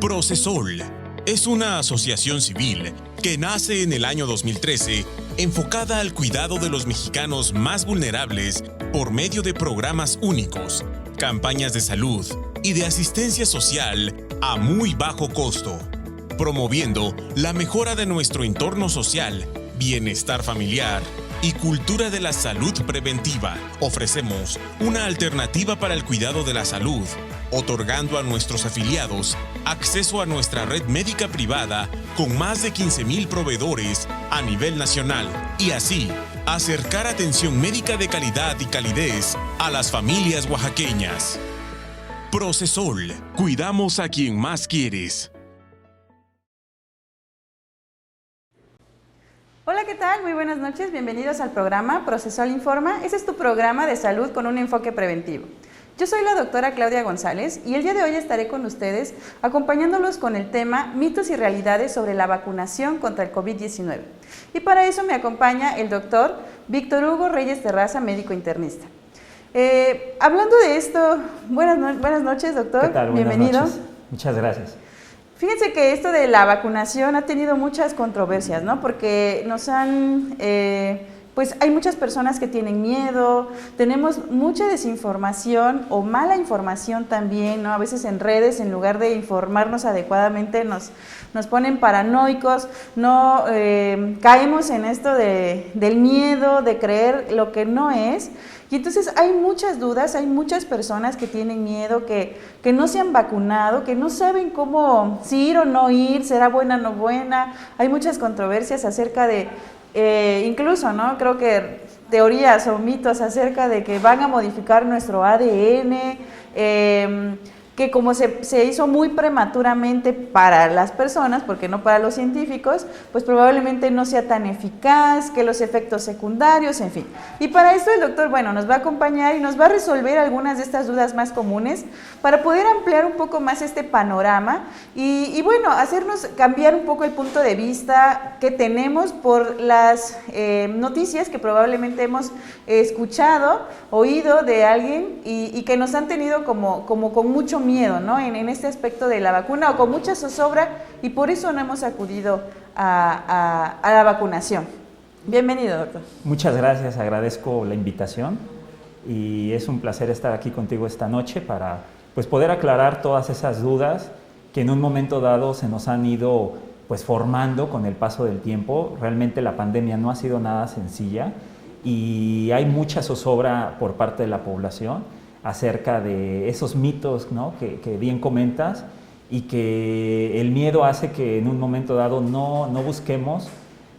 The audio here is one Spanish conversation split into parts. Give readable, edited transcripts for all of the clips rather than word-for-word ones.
Procesol es una asociación civil que nace en el año 2013 enfocada al cuidado de los mexicanos más vulnerables por medio de programas únicos, campañas de salud y de asistencia social a muy bajo costo, promoviendo la mejora de nuestro entorno social, bienestar familiar y cultura de la salud preventiva. Ofrecemos una alternativa para el cuidado de la salud, otorgando a nuestros afiliados acceso a nuestra red médica privada con más de 15,000 proveedores a nivel nacional y así acercar atención médica de calidad y calidez a las familias oaxaqueñas. Procesol, cuidamos a quien más quieres. Hola, ¿qué tal? Muy buenas noches, bienvenidos al programa Procesol Informa. Ese es tu programa de salud con un enfoque preventivo. Yo soy la doctora Claudia González y el día de hoy estaré con ustedes acompañándolos con el tema mitos y realidades sobre la vacunación contra el COVID-19. Y para eso me acompaña el doctor Víctor Hugo Reyes Terraza, médico internista. Hablando de esto, buenas noches, doctor. ¿Qué tal? Bienvenido. Noches. Muchas gracias. Fíjense que esto de la vacunación ha tenido muchas controversias, ¿no? Porque pues hay muchas personas que tienen miedo, tenemos mucha desinformación o mala información también, ¿no? A veces en redes, en lugar de informarnos adecuadamente, nos ponen paranoicos, no caemos en esto del miedo, de creer lo que no es. Y entonces hay muchas dudas, hay muchas personas que tienen miedo, que no se han vacunado, que no saben cómo, si ir o no ir, será buena o no buena. Hay muchas controversias acerca de, incluso, ¿no? Creo que teorías o mitos acerca de que van a modificar nuestro ADN, que como se hizo muy prematuramente para las personas, porque no para los científicos, pues probablemente no sea tan eficaz, que los efectos secundarios, en fin. Y para esto el doctor, bueno, nos va a acompañar y nos va a resolver algunas de estas dudas más comunes para poder ampliar un poco más este panorama y bueno, hacernos cambiar un poco el punto de vista que tenemos por las noticias que probablemente hemos escuchado, oído de alguien y que nos han tenido como con mucho miedo, ¿no? En este aspecto de la vacuna o con mucha zozobra y por eso no hemos acudido a la vacunación. Bienvenido, doctor. Muchas gracias, agradezco la invitación y es un placer estar aquí contigo esta noche para pues, poder aclarar todas esas dudas que en un momento dado se nos han ido pues, formando con el paso del tiempo. Realmente la pandemia no ha sido nada sencilla y hay mucha zozobra por parte de la población acerca de esos mitos, ¿no? que bien comentas y que el miedo hace que en un momento dado no busquemos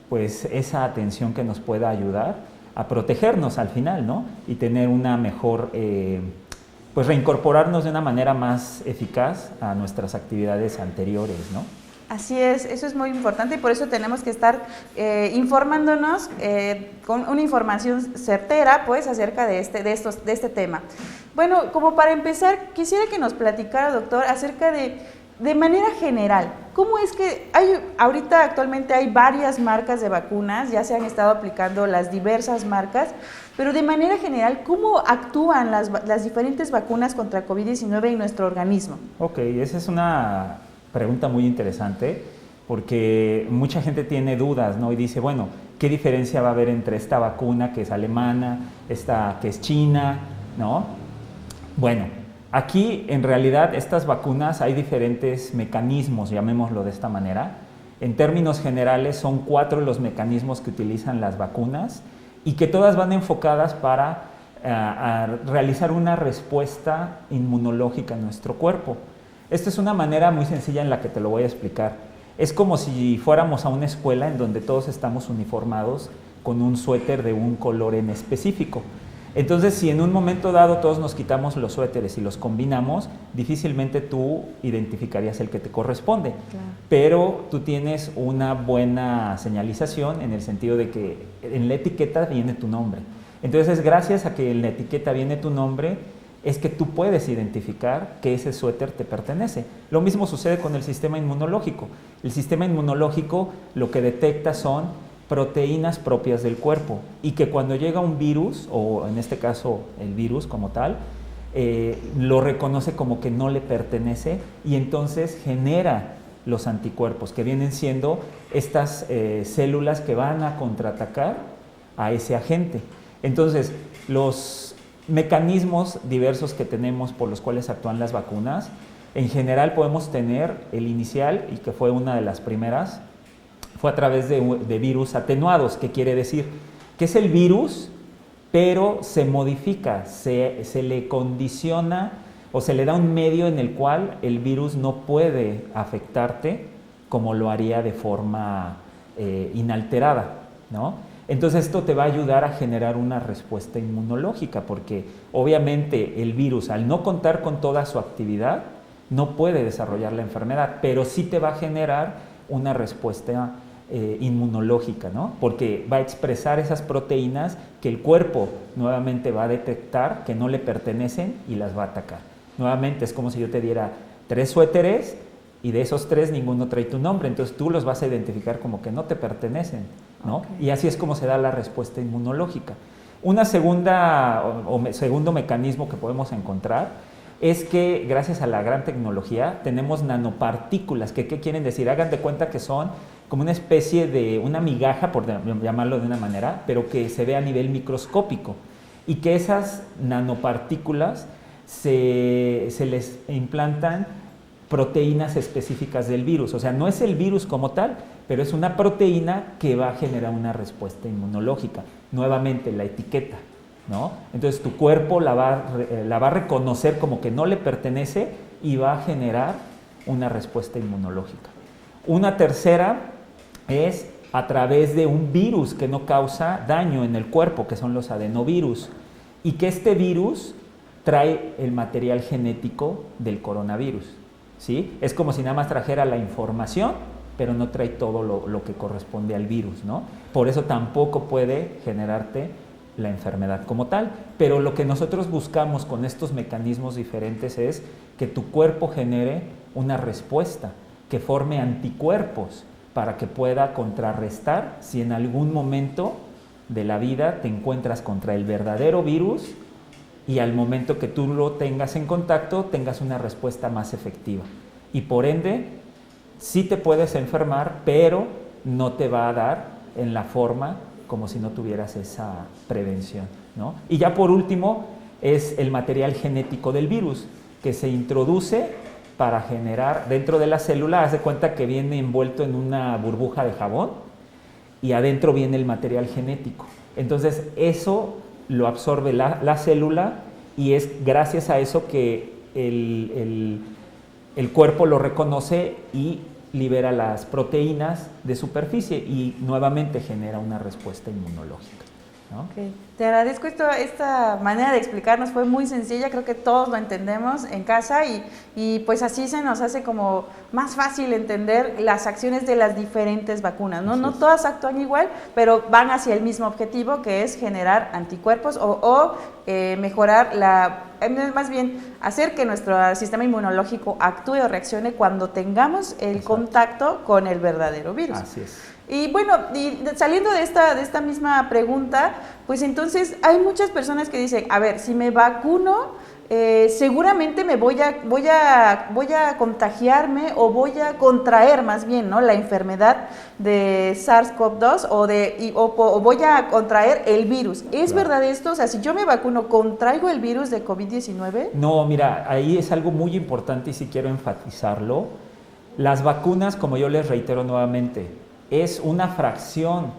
pues, esa atención que nos pueda ayudar a protegernos al final, ¿no? Y tener una mejor, pues reincorporarnos de una manera más eficaz a nuestras actividades anteriores, ¿no? Así es, eso es muy importante y por eso tenemos que estar informándonos con una información certera pues acerca de este tema. Bueno, como para empezar, quisiera que nos platicara, doctor, acerca de manera general, ¿cómo es que ahorita actualmente hay varias marcas de vacunas, ya se han estado aplicando las diversas marcas, pero de manera general, ¿cómo actúan las diferentes vacunas contra COVID-19 en nuestro organismo? Ok, esa es una pregunta muy interesante porque mucha gente tiene dudas, ¿no? Y dice, bueno, ¿qué diferencia va a haber entre esta vacuna que es alemana, esta que es china, ¿no? Bueno, aquí en realidad estas vacunas hay diferentes mecanismos, llamémoslo de esta manera. En términos generales son 4 los mecanismos que utilizan las vacunas y que todas van enfocadas para a realizar una respuesta inmunológica en nuestro cuerpo. Esta es una manera muy sencilla en la que te lo voy a explicar. Es como si fuéramos a una escuela en donde todos estamos uniformados con un suéter de un color en específico. Entonces, si en un momento dado todos nos quitamos los suéteres y los combinamos, difícilmente tú identificarías el que te corresponde. Claro. Pero tú tienes una buena señalización en el sentido de que en la etiqueta viene tu nombre. Entonces, gracias a que en la etiqueta viene tu nombre, es que tú puedes identificar que ese suéter te pertenece. Lo mismo sucede con el sistema inmunológico. El sistema inmunológico lo que detecta son proteínas propias del cuerpo y que cuando llega un virus, o en este caso el virus como tal, lo reconoce como que no le pertenece y entonces genera los anticuerpos, que vienen siendo estas células que van a contraatacar a ese agente. Entonces, los mecanismos diversos que tenemos por los cuales actúan las vacunas, en general podemos tener el inicial, y que fue una de las primeras, fue a través de virus atenuados, que quiere decir que es el virus, pero se modifica, se le condiciona o se le da un medio en el cual el virus no puede afectarte como lo haría de forma inalterada, ¿no? Entonces esto te va a ayudar a generar una respuesta inmunológica, porque obviamente el virus, al no contar con toda su actividad, no puede desarrollar la enfermedad, pero sí te va a generar una respuesta inmunológica, ¿no? Porque va a expresar esas proteínas que el cuerpo nuevamente va a detectar que no le pertenecen y las va a atacar. Nuevamente es como si yo te diera 3 suéteres y de esos 3 ninguno trae tu nombre, entonces tú los vas a identificar como que no te pertenecen, ¿no? Okay. Y así es como se da la respuesta inmunológica. Una segundo mecanismo que podemos encontrar es que gracias a la gran tecnología tenemos nanopartículas, que ¿qué quieren decir? Hagan de cuenta que son como una especie de una migaja, por llamarlo de una manera, pero que se ve a nivel microscópico, y que esas nanopartículas se les implantan proteínas específicas del virus. O sea, no es el virus como tal, pero es una proteína que va a generar una respuesta inmunológica. Nuevamente, la etiqueta, ¿no? Entonces tu cuerpo la va a reconocer como que no le pertenece y va a generar una respuesta inmunológica. Una tercera es a través de un virus que no causa daño en el cuerpo, que son los adenovirus, y que este virus trae el material genético del coronavirus, ¿sí? Es como si nada más trajera la información, pero no trae todo lo que corresponde al virus, ¿no? Por eso tampoco puede generarte la enfermedad como tal, pero lo que nosotros buscamos con estos mecanismos diferentes es que tu cuerpo genere una respuesta, que forme anticuerpos para que pueda contrarrestar si en algún momento de la vida te encuentras contra el verdadero virus y al momento que tú lo tengas en contacto tengas una respuesta más efectiva. Y por ende, sí te puedes enfermar, pero no te va a dar en la forma como si no tuvieras esa prevención, ¿no? Y ya por último es el material genético del virus, que se introduce para generar dentro de la célula. Haz de cuenta que viene envuelto en una burbuja de jabón y adentro viene el material genético. Entonces eso lo absorbe la célula y es gracias a eso que el cuerpo lo reconoce y libera las proteínas de superficie y nuevamente genera una respuesta inmunológica, ¿no? Okay. Te agradezco esta manera de explicarnos, fue muy sencilla, creo que todos lo entendemos en casa y pues así se nos hace como más fácil entender las acciones de las diferentes vacunas, ¿no? No todas actúan igual, pero van hacia el mismo objetivo, que es generar anticuerpos o mejorar más bien hacer que nuestro sistema inmunológico actúe o reaccione cuando tengamos el contacto con el verdadero virus. Así es. Y bueno, saliendo de esta misma pregunta, pues entonces hay muchas personas que dicen, a ver, si me vacuno, seguramente me voy a contagiarme o voy a contraer más bien, ¿no?, la enfermedad de SARS-CoV-2 o voy a contraer el virus. ¿Es verdad esto? O sea, si yo me vacuno, ¿contraigo el virus de COVID-19? No, mira, ahí es algo muy importante y sí quiero enfatizarlo. Las vacunas, como yo les reitero nuevamente, es una fracción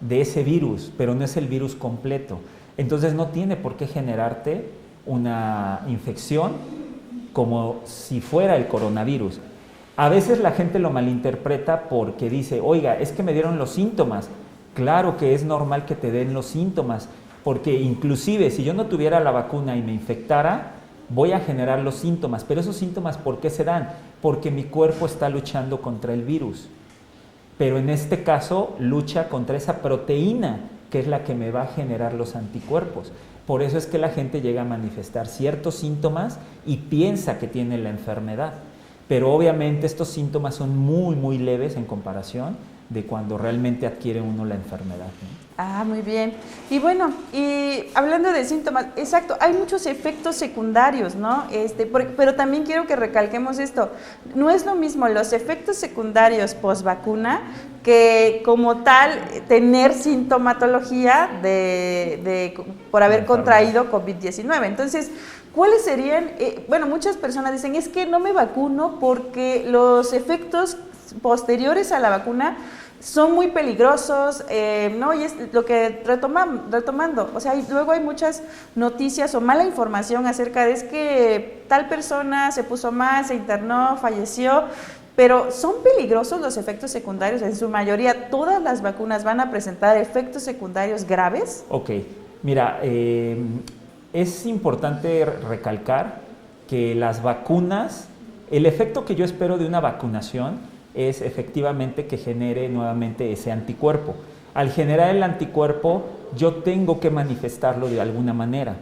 de ese virus, pero no es el virus completo. Entonces no tiene por qué generarte una infección como si fuera el coronavirus. A veces la gente lo malinterpreta porque dice, oiga, es que me dieron los síntomas. Claro que es normal que te den los síntomas, porque inclusive si yo no tuviera la vacuna y me infectara, voy a generar los síntomas. Pero esos síntomas, ¿por qué se dan? Porque mi cuerpo está luchando contra el virus. Pero en este caso lucha contra esa proteína que es la que me va a generar los anticuerpos. Por eso es que la gente llega a manifestar ciertos síntomas y piensa que tiene la enfermedad. Pero obviamente estos síntomas son muy, muy leves en comparación de cuando realmente adquiere uno la enfermedad, ¿no? Ah, muy bien. Y bueno, y hablando de síntomas, exacto, hay muchos efectos secundarios, ¿no? Pero también quiero que recalquemos esto. No es lo mismo los efectos secundarios post-vacuna que como tal tener sintomatología por haber contraído COVID-19. Entonces, ¿cuáles serían? Bueno, muchas personas dicen, es que no me vacuno porque los efectos posteriores a la vacuna son muy peligrosos, ¿no? Y es lo que retomando, o sea, luego hay muchas noticias o mala información acerca de es que tal persona se puso mal, se internó, falleció, pero ¿son peligrosos los efectos secundarios? En su mayoría, ¿todas las vacunas van a presentar efectos secundarios graves? Ok, mira, es importante recalcar que las vacunas, el efecto que yo espero de una vacunación es efectivamente que genere nuevamente ese anticuerpo. Al generar el anticuerpo, yo tengo que manifestarlo de alguna manera.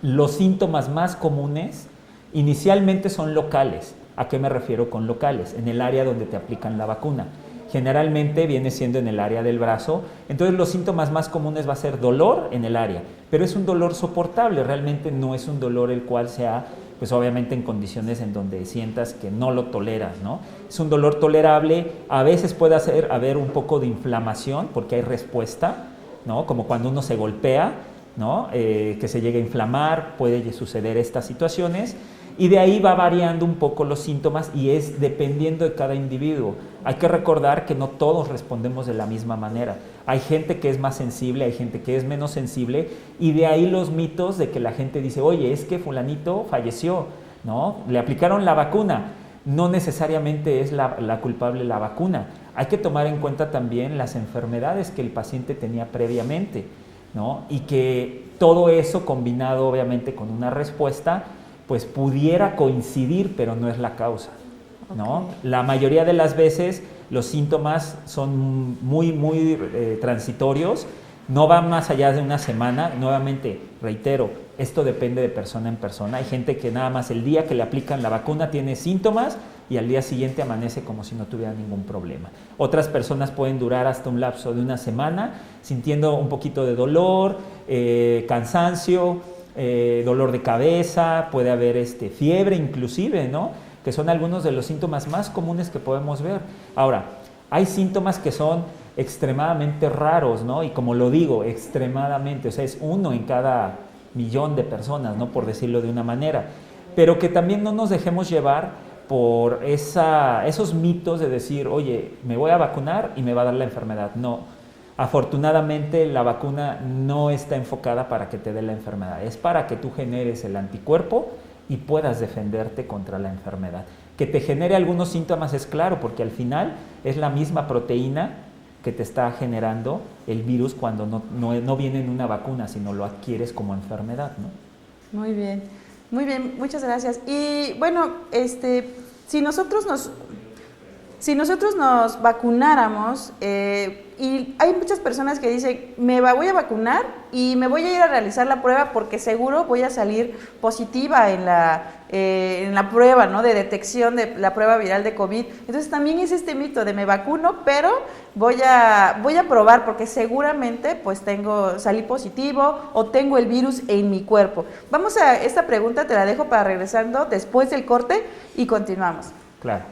Los síntomas más comunes inicialmente son locales. ¿A qué me refiero con locales? En el área donde te aplican la vacuna. Generalmente viene siendo en el área del brazo. Entonces los síntomas más comunes va a ser dolor en el área, pero es un dolor soportable, realmente no es un dolor el cual sea, pues obviamente en condiciones en donde sientas que no lo toleras, ¿no? Es un dolor tolerable, a veces puede haber un poco de inflamación porque hay respuesta, ¿no? Como cuando uno se golpea, ¿no? Que se llega a inflamar, puede suceder estas situaciones. Y de ahí va variando un poco los síntomas y es dependiendo de cada individuo. Hay que recordar que no todos respondemos de la misma manera. Hay gente que es más sensible, hay gente que es menos sensible y de ahí los mitos de que la gente dice, oye, es que fulanito falleció, ¿no? Le aplicaron la vacuna. No necesariamente es la culpable la vacuna. Hay que tomar en cuenta también las enfermedades que el paciente tenía previamente, ¿no? Y que todo eso combinado obviamente con una respuesta pues pudiera coincidir, pero no es la causa, ¿no? Okay. La mayoría de las veces los síntomas son muy transitorios, no van más allá de una semana. Nuevamente, reitero, esto depende de persona en persona. Hay gente que nada más el día que le aplican la vacuna tiene síntomas y al día siguiente amanece como si no tuviera ningún problema. Otras personas pueden durar hasta un lapso de una semana sintiendo un poquito de dolor, cansancio, dolor de cabeza, puede haber fiebre inclusive, ¿no? Que son algunos de los síntomas más comunes que podemos ver. Ahora, hay síntomas que son extremadamente raros, ¿no? Y como lo digo, extremadamente, o sea, es 1 en cada millón de personas, ¿no? Por decirlo de una manera. Pero que también no nos dejemos llevar por esos mitos de decir, oye, me voy a vacunar y me va a dar la enfermedad. No. Afortunadamente la vacuna no está enfocada para que te dé la enfermedad, es para que tú generes el anticuerpo y puedas defenderte contra la enfermedad. Que te genere algunos síntomas es claro, porque al final es la misma proteína que te está generando el virus cuando no viene en una vacuna, sino lo adquieres como enfermedad, ¿no? Muy bien, muchas gracias. Y bueno, si nosotros nos vacunáramos, y hay muchas personas que dicen, voy a vacunar y me voy a ir a realizar la prueba porque seguro voy a salir positiva en la prueba, ¿no? De detección de la prueba viral de COVID. Entonces también es este mito de me vacuno, pero voy a probar porque seguramente pues salí positivo o tengo el virus en mi cuerpo. Vamos a esta pregunta, te la dejo para regresando después del corte y continuamos. Claro.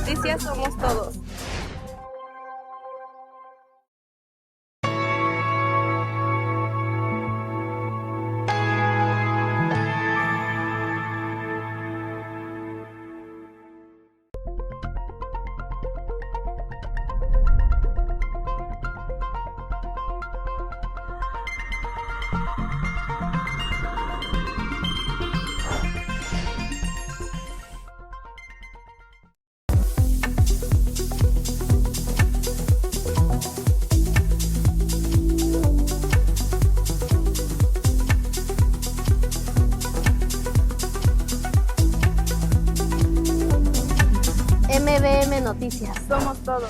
Noticias somos todos. MBM Noticias, somos todos.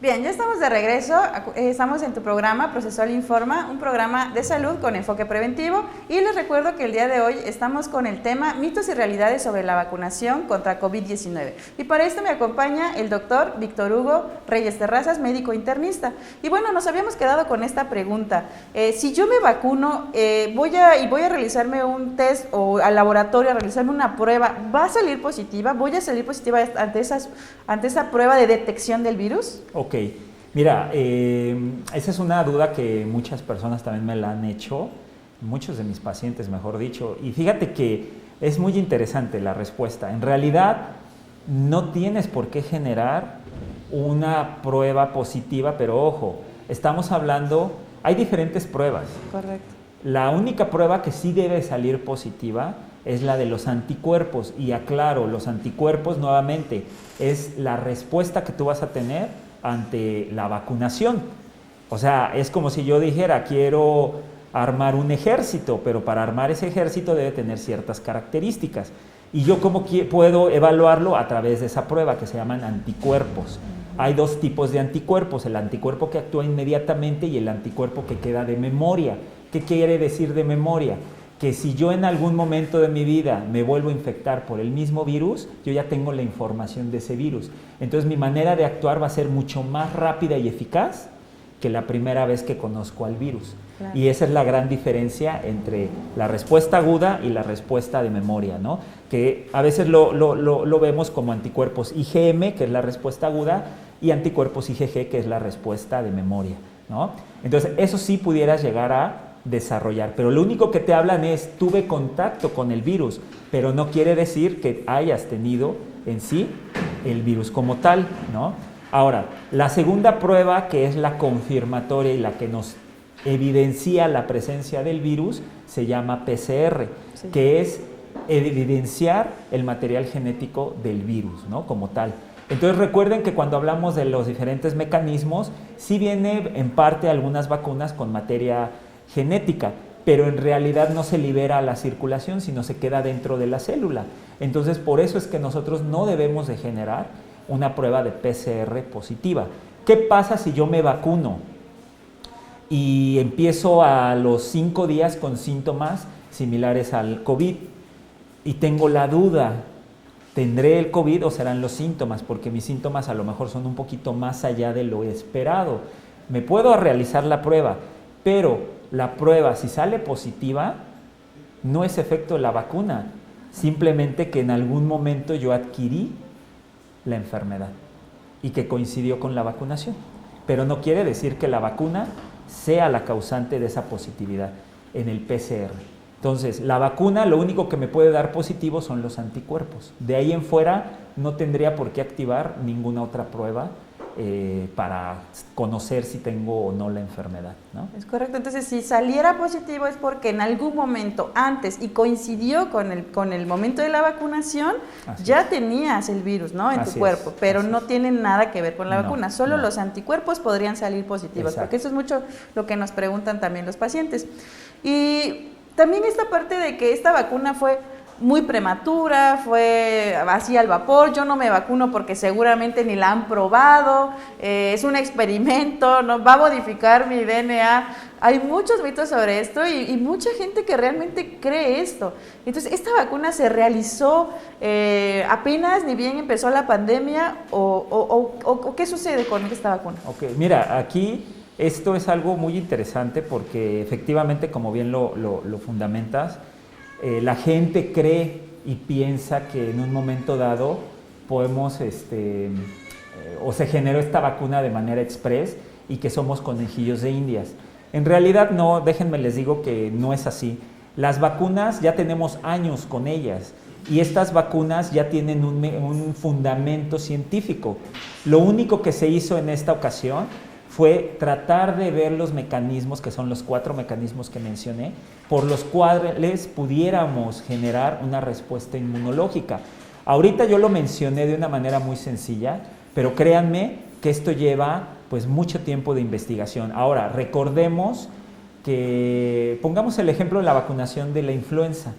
Bien, ya estamos de regreso, estamos en tu programa Procesol Informa, un programa de salud con enfoque preventivo, y les recuerdo que el día de hoy estamos con el tema mitos y realidades sobre la vacunación contra COVID-19, y para esto me acompaña el doctor Víctor Hugo Reyes Terrazas, médico internista. Y bueno, nos habíamos quedado con esta pregunta: si yo me vacuno, voy a realizarme un test o al laboratorio a realizarme una prueba, ¿va a salir positiva? ¿Voy a salir positiva ante esa prueba de detección del virus? Ok, mira, esa es una duda que muchas personas también me la han hecho, muchos de mis pacientes, mejor dicho, y fíjate que es muy interesante la respuesta. En realidad, no tienes por qué generar una prueba positiva, pero ojo, estamos hablando, hay diferentes pruebas. Correcto. La única prueba que sí debe salir positiva es la de los anticuerpos, y aclaro, los anticuerpos nuevamente es la respuesta que tú vas a tener ante la vacunación. O sea, es como si yo dijera, quiero armar un ejército, pero para armar ese ejército debe tener ciertas características. Y yo ¿cómo puedo evaluarlo? A través de esa prueba que se llaman anticuerpos. Hay dos tipos de anticuerpos, el anticuerpo que actúa inmediatamente y el anticuerpo que queda de memoria. ¿Qué quiere decir de memoria? Que si yo en algún momento de mi vida me vuelvo a infectar por el mismo virus, yo ya tengo la información de ese virus. Entonces mi manera de actuar va a ser mucho más rápida y eficaz que la primera vez que conozco al virus. Claro. Y esa es la gran diferencia entre la respuesta aguda y la respuesta de memoria, ¿no? Que a veces lo vemos como anticuerpos IgM, que es la respuesta aguda, y anticuerpos IgG, que es la respuesta de memoria, ¿no? Entonces eso sí pudieras llegar a desarrollar, pero lo único que te hablan es tuve contacto con el virus, pero no quiere decir que hayas tenido en sí el virus como tal, ¿no? Ahora, la segunda prueba, que es la confirmatoria y la que nos evidencia la presencia del virus, se llama PCR, sí, que es evidenciar el material genético del virus, ¿no? Como tal. Entonces recuerden que cuando hablamos de los diferentes mecanismos, sí viene en parte algunas vacunas con materia genética, pero en realidad no se libera a la circulación, sino se queda dentro de la célula. Entonces, por eso es que nosotros no debemos de generar una prueba de PCR positiva. ¿Qué pasa si yo me vacuno y empiezo a los 5 días con síntomas similares al COVID y tengo la duda, ¿tendré el COVID o serán los síntomas? Porque mis síntomas a lo mejor son un poquito más allá de lo esperado. Me puedo realizar la prueba, pero la prueba, si sale positiva, no es efecto de la vacuna, simplemente que en algún momento yo adquirí la enfermedad y que coincidió con la vacunación. Pero no quiere decir que la vacuna sea la causante de esa positividad en el PCR. Entonces, la vacuna lo único que me puede dar positivo son los anticuerpos. De ahí en fuera no tendría por qué activar ninguna otra prueba para conocer si tengo o no la enfermedad, ¿no? Es correcto. Entonces, si saliera positivo es porque en algún momento antes y coincidió con el momento de la vacunación, ya tenías el virus, ¿no? En tu cuerpo, pero no tiene nada que ver con la vacuna. Solo los anticuerpos podrían salir positivos. Exacto. Porque eso es mucho lo que nos preguntan también los pacientes. Y también esta parte de que esta vacuna fue muy prematura, fue así al vapor. Yo no me vacuno porque seguramente ni la han probado, es un experimento, ¿no? Va a modificar mi DNA. Hay muchos mitos sobre esto y mucha gente que realmente cree esto. Entonces, ¿esta vacuna se realizó apenas ni bien empezó la pandemia o qué sucede con esta vacuna? Ok, mira, aquí esto es algo muy interesante porque efectivamente, como bien lo fundamentas, la gente cree y piensa que en un momento dado podemos, o se generó esta vacuna de manera express y que somos conejillos de indias. En realidad no, déjenme les digo que no es así. Las vacunas ya tenemos años con ellas y estas vacunas ya tienen un fundamento científico. Lo único que se hizo en esta ocasión fue tratar de ver los mecanismos, que son los 4 mecanismos que mencioné, por los cuales pudiéramos generar una respuesta inmunológica. Ahorita yo lo mencioné de una manera muy sencilla, pero créanme que esto lleva pues mucho tiempo de investigación. Ahora, recordemos que, pongamos el ejemplo de la vacunación de la influenza.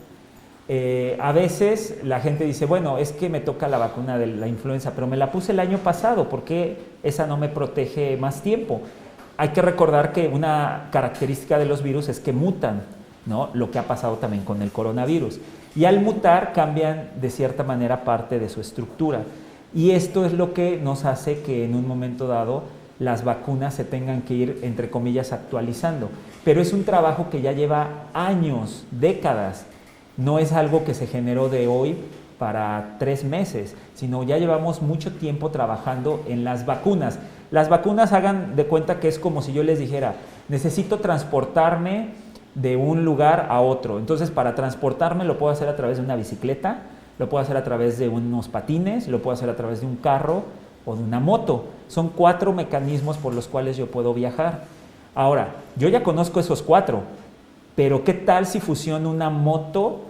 A veces la gente dice, bueno, es que me toca la vacuna de la influenza, pero me la puse el año pasado, ¿por qué esa no me protege más tiempo? Hay que recordar que una característica de los virus es que mutan, ¿no? Lo que ha pasado también con el coronavirus. Y al mutar cambian de cierta manera parte de su estructura. Y esto es lo que nos hace que en un momento dado las vacunas se tengan que ir, entre comillas, actualizando. Pero es un trabajo que ya lleva años, décadas. No es algo que se generó de hoy para 3 meses, sino ya llevamos mucho tiempo trabajando en las vacunas. Las vacunas, hagan de cuenta que es como si yo les dijera, necesito transportarme de un lugar a otro. Entonces, para transportarme lo puedo hacer a través de una bicicleta, lo puedo hacer a través de unos patines, lo puedo hacer a través de un carro o de una moto. Son 4 mecanismos por los cuales yo puedo viajar. Ahora, yo ya conozco esos 4. Pero ¿qué tal si fusiono una moto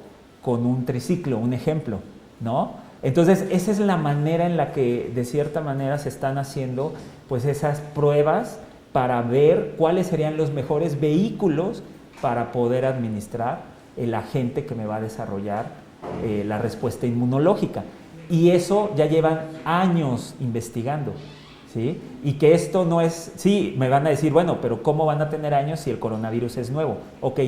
con un triciclo, un ejemplo, ¿no? Entonces, esa es la manera en la que, de cierta manera, se están haciendo pues esas pruebas para ver cuáles serían los mejores vehículos para poder administrar el agente que me va a desarrollar la respuesta inmunológica. Y eso ya llevan años investigando. ¿Sí? Y que esto no es, sí, me van a decir, bueno, pero ¿cómo van a tener años si el coronavirus es nuevo? Ok,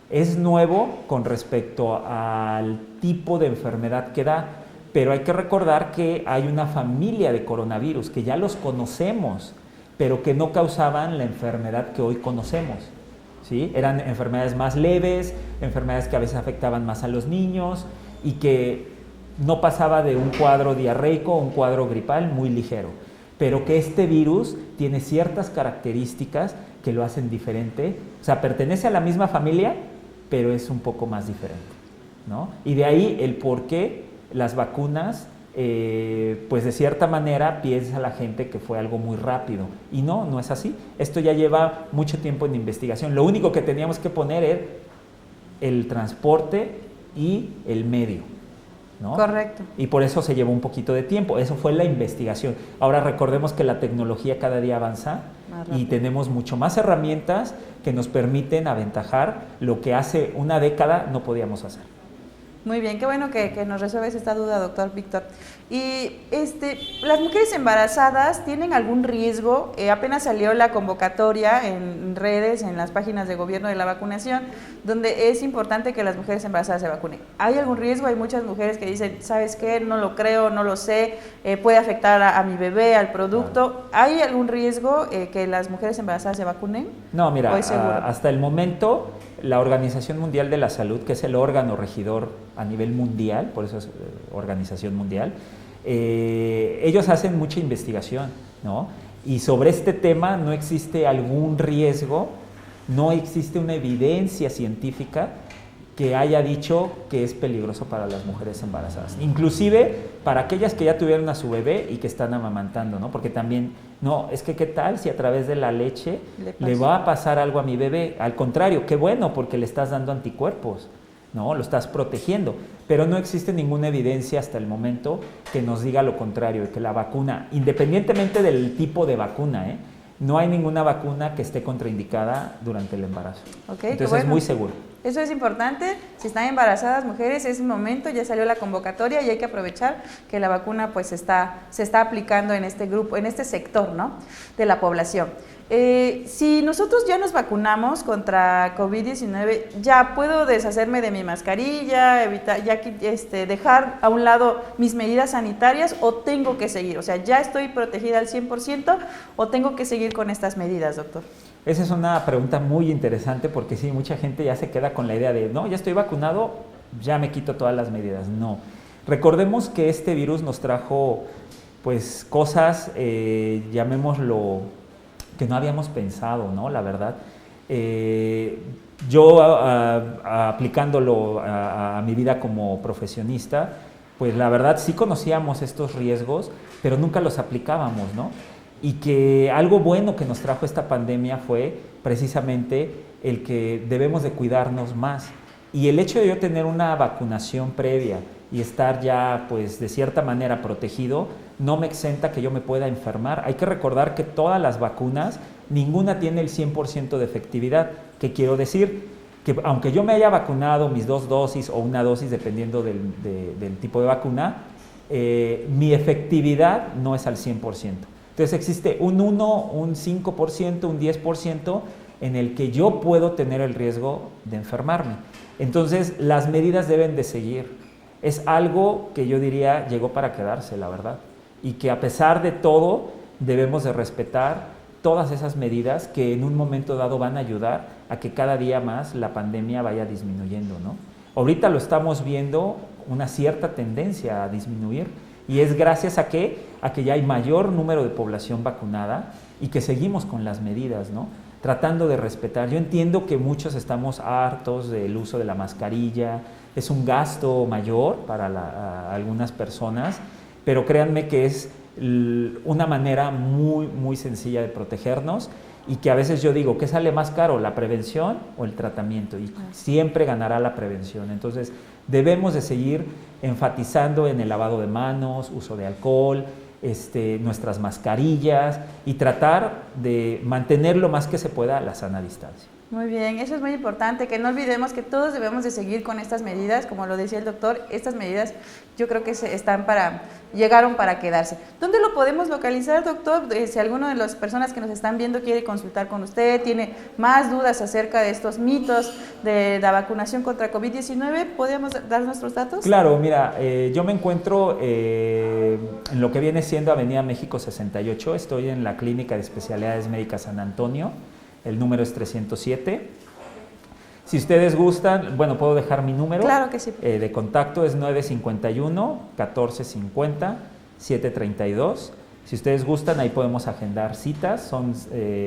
es nuevo con respecto al tipo de enfermedad que da, pero hay que recordar que hay una familia de coronavirus que ya los conocemos, pero que no causaban la enfermedad que hoy conocemos. ¿Sí? Eran enfermedades más leves, enfermedades que a veces afectaban más a los niños y que no pasaba de un cuadro diarreico o un cuadro gripal muy ligero. Pero que este virus tiene ciertas características que lo hacen diferente, o sea, pertenece a la misma familia, pero es un poco más diferente, ¿no? Y de ahí el por qué las vacunas, pues de cierta manera piensa la gente que fue algo muy rápido, y no es así. Esto ya lleva mucho tiempo en investigación. Lo único que teníamos que poner es el transporte y el medio, ¿no? Correcto. Y por eso se llevó un poquito de tiempo, eso fue la investigación. Ahora recordemos que la tecnología cada día avanza y tenemos mucho más herramientas que nos permiten aventajar lo que hace una década no podíamos hacer. Muy bien, qué bueno que nos resuelves esta duda, doctor Víctor. Y las mujeres embarazadas tienen algún riesgo. Apenas salió la convocatoria en redes, en las páginas de gobierno de la vacunación, donde es importante que las mujeres embarazadas se vacunen. ¿Hay algún riesgo? Hay muchas mujeres que dicen, ¿sabes qué? No lo creo, no lo sé, puede afectar a mi bebé, al producto. ¿Hay algún riesgo que las mujeres embarazadas se vacunen? No, mira, hasta el momento la Organización Mundial de la Salud, que es el órgano regidor a nivel mundial, por eso es Organización Mundial, ellos hacen mucha investigación, ¿no? Y sobre este tema no existe algún riesgo, no existe una evidencia científica que haya dicho que es peligroso para las mujeres embarazadas. Inclusive para aquellas que ya tuvieron a su bebé y que están amamantando, ¿no? Porque también, no, es que qué tal si a través de la leche le va a pasar algo a mi bebé. Al contrario, qué bueno, porque le estás dando anticuerpos, ¿no? Lo estás protegiendo. Pero no existe ninguna evidencia hasta el momento que nos diga lo contrario, que la vacuna, independientemente del tipo de vacuna, no hay ninguna vacuna que esté contraindicada durante el embarazo. Okay, entonces es muy seguro. Eso es importante. Si están embarazadas mujeres, es un momento, ya salió la convocatoria y hay que aprovechar que la vacuna pues se está aplicando en este grupo, en este sector, ¿no?, de la población. Si nosotros ya nos vacunamos contra COVID-19, ya puedo deshacerme de mi mascarilla, evitar, dejar a un lado mis medidas sanitarias, o tengo que seguir, o sea, ya estoy protegida al 100% o tengo que seguir con estas medidas, doctor. Esa es una pregunta muy interesante, porque sí, mucha gente ya se queda con la idea de, no, ya estoy vacunado, ya me quito todas las medidas. No. Recordemos que este virus nos trajo pues cosas, llamémoslo, que no habíamos pensado, ¿no? La verdad. Yo aplicándolo a mi vida como profesionista, pues la verdad sí conocíamos estos riesgos, pero nunca los aplicábamos, ¿no? Y que algo bueno que nos trajo esta pandemia fue precisamente el que debemos de cuidarnos más. Y el hecho de yo tener una vacunación previa y estar ya, pues, de cierta manera protegido, no me exenta que yo me pueda enfermar. Hay que recordar que todas las vacunas, ninguna tiene el 100% de efectividad. ¿Qué quiero decir? Que aunque yo me haya vacunado mis 2 dosis o una dosis, dependiendo del tipo de vacuna, mi efectividad no es al 100%. Entonces existe un 1, un 5%, un 10% en el que yo puedo tener el riesgo de enfermarme. Entonces las medidas deben de seguir. Es algo que yo diría llegó para quedarse, la verdad. Y que a pesar de todo debemos de respetar todas esas medidas que en un momento dado van a ayudar a que cada día más la pandemia vaya disminuyendo, ¿no? Ahorita lo estamos viendo una cierta tendencia a disminuir, y es gracias a que ya hay mayor número de población vacunada y que seguimos con las medidas, ¿no? Tratando de respetar. Yo entiendo que muchos estamos hartos del uso de la mascarilla, es un gasto mayor para algunas personas, pero créanme que es una manera muy, muy sencilla de protegernos, y que a veces yo digo, ¿qué sale más caro, la prevención o el tratamiento? Y siempre ganará la prevención. Entonces debemos de seguir enfatizando en el lavado de manos, uso de alcohol, nuestras mascarillas, y tratar de mantener lo más que se pueda la sana distancia. Muy bien, eso es muy importante, que no olvidemos que todos debemos de seguir con estas medidas, como lo decía el doctor, estas medidas yo creo que llegaron para quedarse. ¿Dónde lo podemos localizar, doctor? Si alguno de las personas que nos están viendo quiere consultar con usted, tiene más dudas acerca de estos mitos de la vacunación contra COVID-19, ¿podríamos dar nuestros datos? Claro, mira, yo me encuentro en lo que viene siendo Avenida México 68, estoy en la Clínica de Especialidades Médicas San Antonio. El número es 307. Si ustedes gustan, bueno, puedo dejar mi número. Claro que sí. De contacto es 951-1450-732. Si ustedes gustan, ahí podemos agendar citas. Son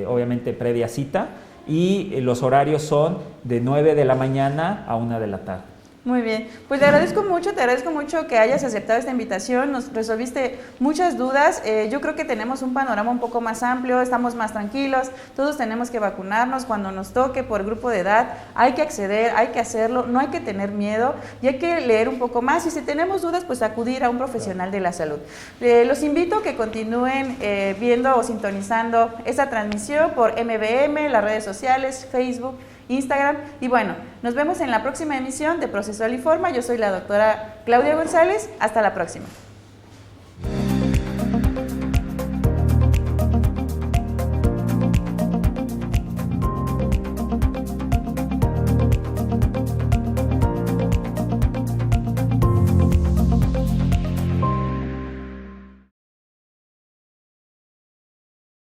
obviamente previa cita, y los horarios son de 9 de la mañana a 1 de la tarde. Muy bien, pues te agradezco mucho que hayas aceptado esta invitación, nos resolviste muchas dudas. Yo creo que tenemos un panorama un poco más amplio, estamos más tranquilos, todos tenemos que vacunarnos cuando nos toque por grupo de edad, hay que acceder, hay que hacerlo, no hay que tener miedo y hay que leer un poco más, y si tenemos dudas, pues acudir a un profesional de la salud. Los invito a que continúen viendo o sintonizando esta transmisión por MBM, las redes sociales, Facebook, Instagram, y bueno, nos vemos en la próxima emisión de Procesual Informa. Yo soy la doctora Claudia González, hasta la próxima.